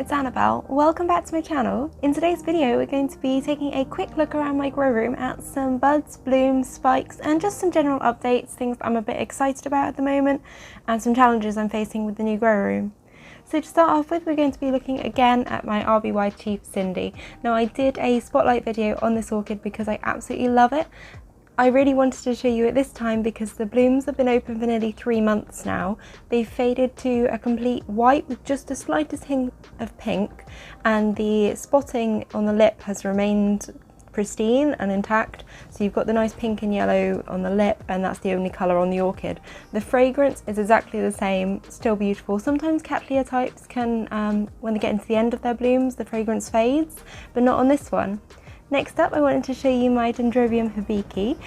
it's Annabelle. Welcome back to my channel. In today's video we're going to be taking a quick look around my grow room at some buds, blooms, spikes and just some general updates, things that I'm a bit excited about at the moment and some challenges I'm facing with the new grow room. So to start off with, we're going to be looking again at my RBY Chief Cindy. Now I did a spotlight video on this orchid because I absolutely love it. I really wanted to show you it this time because the blooms have been open for nearly 3 months now. They've faded to a complete white with just the slightest hint of pink, and the spotting on the lip has remained pristine and intact. So you've got the nice pink and yellow on the lip, and that's the only colour on the orchid. The fragrance is exactly the same, still beautiful. Sometimes Cattleya types can, when they get into the end of their blooms, the fragrance fades, but not on this one. Next up, I wanted to show you my Dendrobium Hibiki.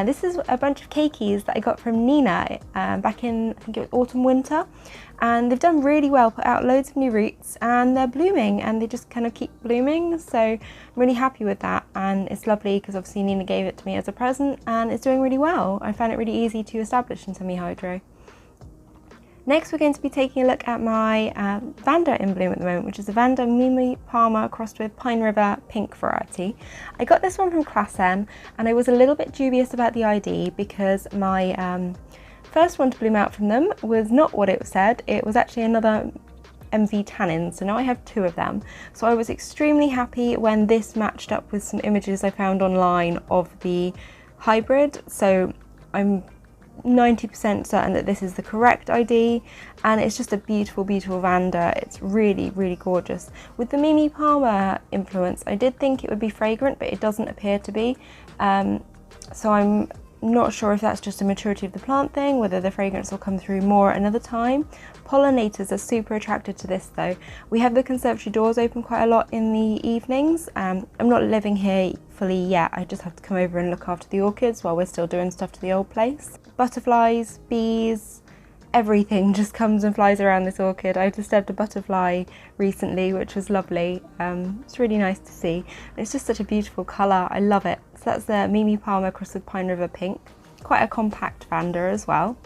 This is a bunch of keikis that I got from Nina back in, I think it was autumn winter, and they've done really well, put out loads of new roots, and they're blooming and they just kind of keep blooming, so I'm really happy with that. And it's lovely because obviously Nina gave it to me as a present and it's doing really well. I found it really easy to establish in semi-hydro. Next, we're going to be taking a look at my Vanda in bloom at the moment, which is a Vanda Mimi Palmer crossed with Pine River pink variety. I got this one from Class N, and I was a little bit dubious about the ID because my first one to bloom out from them was not what it said. It was actually another MV tannin, so now I have 2 of them. So I was extremely happy when this matched up with some images I found online of the hybrid. So I'm 90% certain that this is the correct ID, and it's just a beautiful Vanda. It's really gorgeous. With the Mimi Palmer influence, I did think it would be fragrant, but it doesn't appear to be, so I'm not sure if that's just a maturity of the plant thing, whether the fragrance will come through more another time. Pollinators are super attracted to this though. We have the conservatory doors open quite a lot in the evenings. I'm not living here fully yet, I just have to come over and look after the orchids while we're still doing stuff to the old place. Butterflies, bees, everything just comes and flies around this orchid. I disturbed a butterfly recently, which was lovely. It's really nice to see. It's just such a beautiful colour, I love it. So that's the Mimi Palmer crossed with Pine River pink. Quite a compact Vanda as well.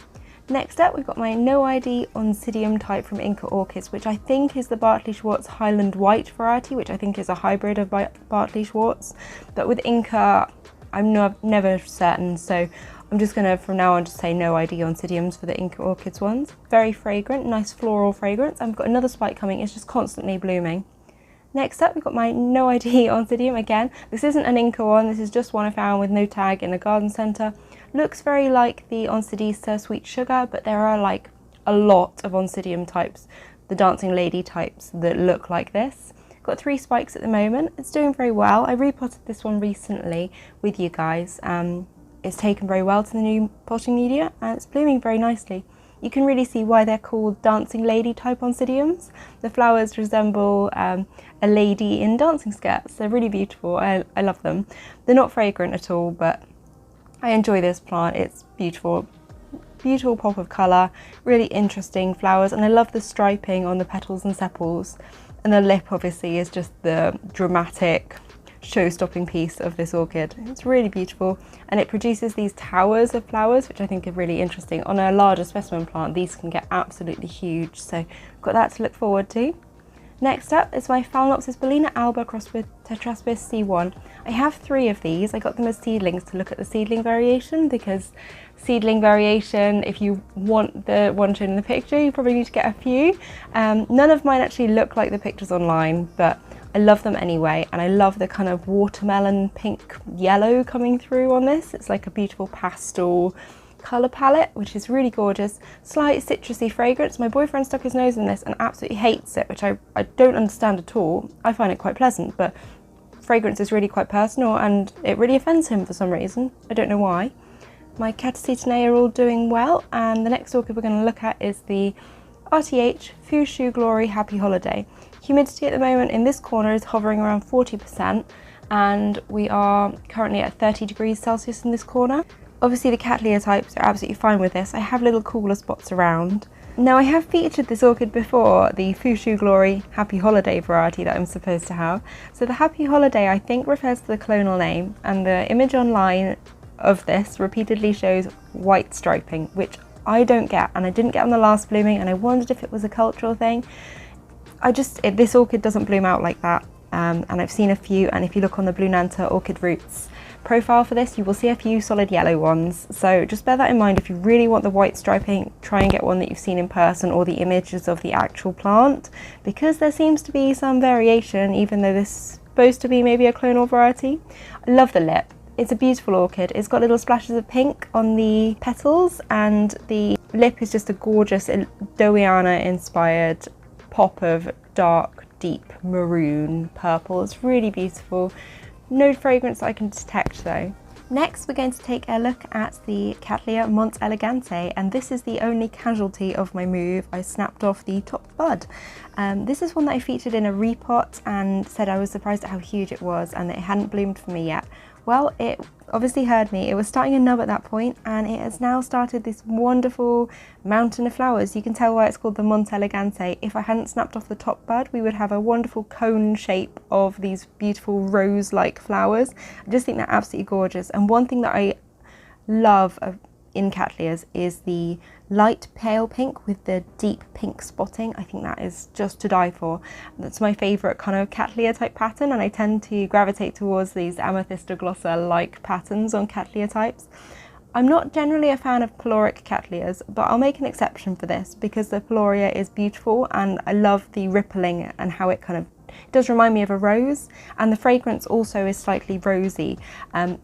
Next up, we've got my no ID Oncidium type from INCA Orchids, which I think is the Bartley Schwartz Highland White variety, which I think is a hybrid of Bartley Schwartz. But with INCA, I'm never certain, so I'm just going to, from now on, just say no ID Oncidiums for the INCA Orchids ones. Very fragrant, nice floral fragrance. I've got another spike coming, it's just constantly blooming. Next up, we've got my no ID Oncidium again. This isn't an INCA one, this is just one I found with no tag in a garden centre. Looks very like the Oncidesa Sweet Sugar, but there are like a lot of Oncidium types, the Dancing Lady types, that look like this. Got 3 spikes at the moment. It's doing very well. I repotted this one recently with you guys. It's taken very well to the new potting media and it's blooming very nicely. You can really see why they're called Dancing Lady type Oncidiums. The flowers resemble a lady in dancing skirts. They're really beautiful. I love them. They're not fragrant at all, but I enjoy this plant. It's beautiful. Beautiful pop of colour, really interesting flowers, and I love the striping on the petals and sepals. And the lip obviously is just the dramatic show-stopping piece of this orchid. It's really beautiful, and it produces these towers of flowers, which I think are really interesting. On a larger specimen plant, these can get absolutely huge, so I've got that to look forward to. Next up is my Phalaenopsis Bellina Alba crossed with Tetraspis C1. I have 3 of these. I got them as seedlings to look at the seedling variation, because seedling variation, if you want the one shown in the picture, you probably need to get a few. None of mine actually look like the pictures online, but I love them anyway, and I love the kind of watermelon pink yellow coming through on this. It's like a beautiful pastel colour palette, which is really gorgeous. Slight citrusy fragrance. My boyfriend stuck his nose in this and absolutely hates it, which I don't understand at all. I find it quite pleasant, but fragrance is really quite personal and it really offends him for some reason. I don't know why. My Cattleya are all doing well, and the next orchid we're going to look at is the RTH Fushu Glory Happy Holiday. Humidity at the moment in this corner is hovering around 40%, and we are currently at 30 degrees Celsius in this corner. Obviously the Cattleya types are absolutely fine with this. I have little cooler spots around. Now I have featured this orchid before, the Fushu Glory Happy Holiday variety that I'm supposed to have. So the Happy Holiday I think refers to the clonal name, and the image online of this repeatedly shows white striping, which I don't get, and I didn't get on the last blooming, and I wondered if it was a cultural thing. This orchid doesn't bloom out like that, and I've seen a few, and if you look on the Blunanta Orchid Roots profile for this, you will see a few solid yellow ones, so just bear that in mind. If you really want the white striping, try and get one that you've seen in person or the images of the actual plant, because there seems to be some variation, even though this is supposed to be maybe a clonal variety. I love the lip. It's a beautiful orchid. It's got little splashes of pink on the petals, and the lip is just a gorgeous Dowiana inspired pop of dark, deep maroon purple. It's really beautiful. No fragrance that I can detect though. Next, we're going to take a look at the Cattleya Monte Elegante, and this is the only casualty of my move. I snapped off the top bud. This is one that I featured in a repot and said I was surprised at how huge it was and that it hadn't bloomed for me yet. Well, it obviously heard me. It was starting a nub at that point, and it has now started this wonderful mountain of flowers. You can tell why it's called the Monte Elegante. If I hadn't snapped off the top bud, we would have a wonderful cone shape of these beautiful rose-like flowers. I just think they're absolutely gorgeous. And one thing that I love in Cattleyas is the light pale pink with the deep pink spotting. I think that is just to die for. That's my favourite kind of Cattleya type pattern, and I tend to gravitate towards these amethystoglossa like patterns on Cattleya types. I'm not generally a fan of peloric Cattleyas, but I'll make an exception for this because the peloria is beautiful and I love the rippling and how it kind of does remind me of a rose, and the fragrance also is slightly rosy,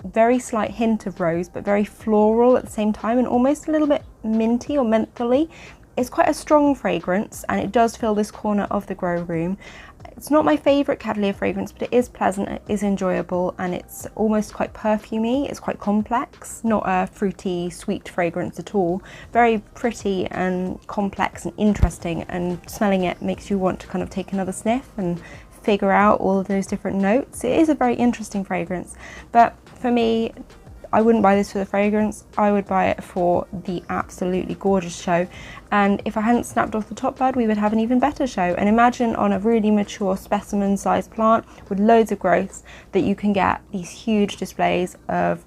very slight hint of rose but very floral at the same time, and almost a little bit minty or mentholy. It's quite a strong fragrance and it does fill this corner of the grow room. It's not my favourite Cattleya fragrance, but it is pleasant, it is enjoyable, and it's almost quite perfumey. It's quite complex, not a fruity sweet fragrance at all. Very pretty and complex and interesting, and smelling it makes you want to kind of take another sniff and figure out all of those different notes. It is a very interesting fragrance, but for me, I wouldn't buy this for the fragrance. I would buy it for the absolutely gorgeous show, and if I hadn't snapped off the top bud, we would have an even better show. And imagine on a really mature specimen sized plant with loads of growths that you can get these huge displays of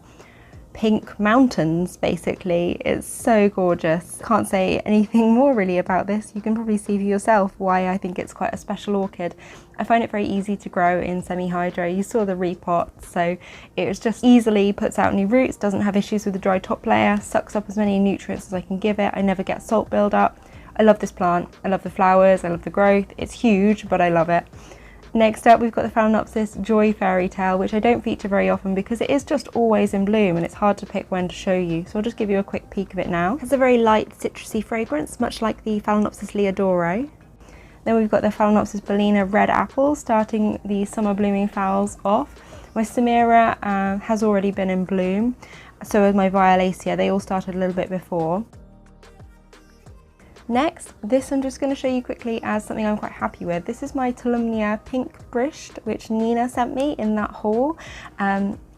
pink mountains. Basically, it's so gorgeous. Can't say anything more really about this. You can probably see for yourself why I think it's quite a special orchid. I find it very easy to grow in semi-hydro. You saw the repot, so it was just easily puts out new roots, doesn't have issues with the dry top layer, sucks up as many nutrients as I can give it. I never get salt build-up. I love this plant. I love the flowers, I love the growth. It's huge, but I love it. Next up, we've got the Phalaenopsis Joy Fairytale, which I don't feature very often because it is just always in bloom and it's hard to pick when to show you. So I'll just give you a quick peek of it now. It has a very light citrusy fragrance, much like the Phalaenopsis Leodoro. Then we've got the Phalaenopsis Bellina Red Apple, starting the summer blooming flowers off. My Samira has already been in bloom, so has my Violacea. They all started a little bit before. Next, this I'm just going to show you quickly as something I'm quite happy with. This is my Tolumnia Pink Brisht, which Nina sent me in that haul.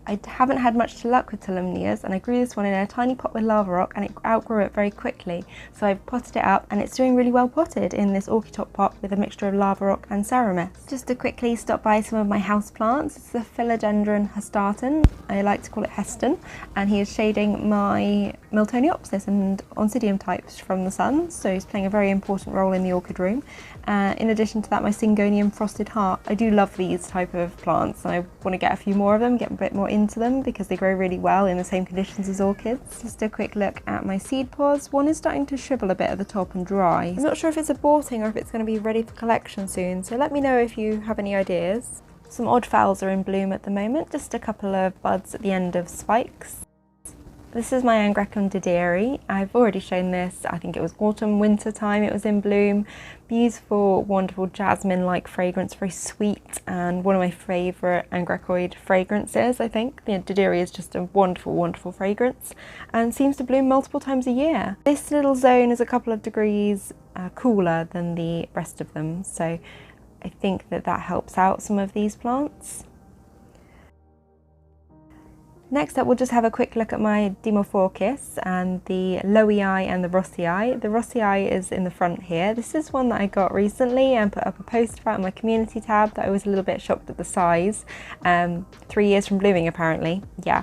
I haven't had much luck with Tolumnias, and I grew this one in a tiny pot with lava rock and it outgrew it very quickly. So I've potted it up and it's doing really well potted in this orchid pot with a mixture of lava rock and Ceramis. Just to quickly stop by some of my house plants. It's the Philodendron Hastatum. I like to call it Heston, and he is shading my Miltoniopsis and Oncidium types from the sun, so he's playing a very important role in the orchid room. In addition to that, my Syngonium Frosted Heart. I do love these type of plants and I want to get a few more of them, get a bit more into them because they grow really well in the same conditions as orchids. Just a quick look at my seed pods. One is starting to shrivel a bit at the top and dry. I'm not sure if it's aborting or if it's going to be ready for collection soon, so let me know if you have any ideas. Some odd phals are in bloom at the moment, just a couple of buds at the end of spikes. This is my Angraecum didieri. I've already shown this, I think it was autumn, winter time, it was in bloom. Beautiful, wonderful jasmine-like fragrance, very sweet, and one of my favourite Angraecoid fragrances, I think. The didieri is just a wonderful, wonderful fragrance and seems to bloom multiple times a year. This little zone is a couple of degrees cooler than the rest of them, so I think that that helps out some of these plants. Next up, we'll just have a quick look at my Dimorphorchis and the Lowii and the Rossii. The Rossii is in the front here. This is one that I got recently and put up a post about in my community tab that I was a little bit shocked at the size. 3 years from blooming apparently, yeah.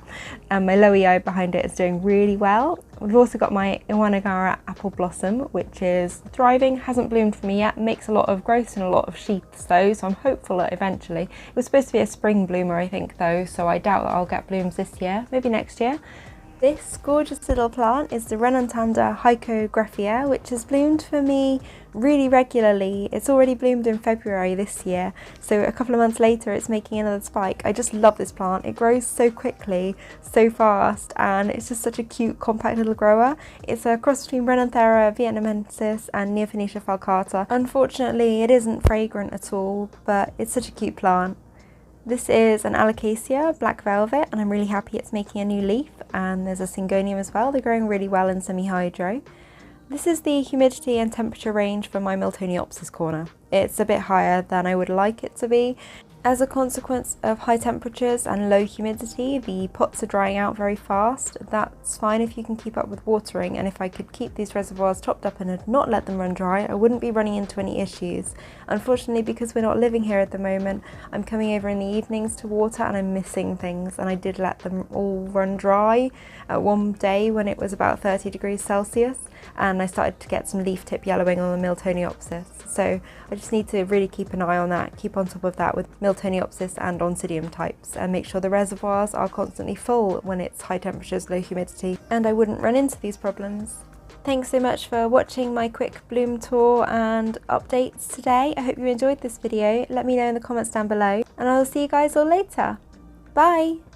And my Lowii behind it is doing really well. We've also got my Iwanagara Appleblossom, which is thriving, hasn't bloomed for me yet, makes a lot of growths and a lot of sheaths though, so I'm hopeful that eventually. It was supposed to be a spring bloomer I think though, so I doubt that I'll get blooms this year, maybe next year. This gorgeous little plant is the Renantanda Heiko Greffier, which has bloomed for me really regularly. It's already bloomed in February this year, so a couple of months later it's making another spike. I just love this plant. It grows so quickly, so fast, and it's just such a cute, compact little grower. It's a cross between Renanthera vietnamensis and Neophonetia falcata. Unfortunately, it isn't fragrant at all, but it's such a cute plant. This is an Alocasia, black velvet, and I'm really happy it's making a new leaf, and there's a Syngonium as well. They're growing really well in semi-hydro. This is the humidity and temperature range for my Miltoniopsis corner. It's a bit higher than I would like it to be. As a consequence of high temperatures and low humidity, the pots are drying out very fast. That's fine if you can keep up with watering, and if I could keep these reservoirs topped up and had not let them run dry, I wouldn't be running into any issues. Unfortunately, because we're not living here at the moment, I'm coming over in the evenings to water and I'm missing things, and I did let them all run dry at one day when it was about 30 degrees Celsius, and I started to get some leaf tip yellowing on the Miltoniopsis. So I just need to really keep an eye on that, keep on top of that with Miltoniopsis and Oncidium types, and make sure the reservoirs are constantly full when it's high temperatures, low humidity, and I wouldn't run into these problems. Thanks so much for watching my quick bloom tour and updates today. I hope you enjoyed this video. Let me know in the comments down below, and I'll see you guys all later. Bye!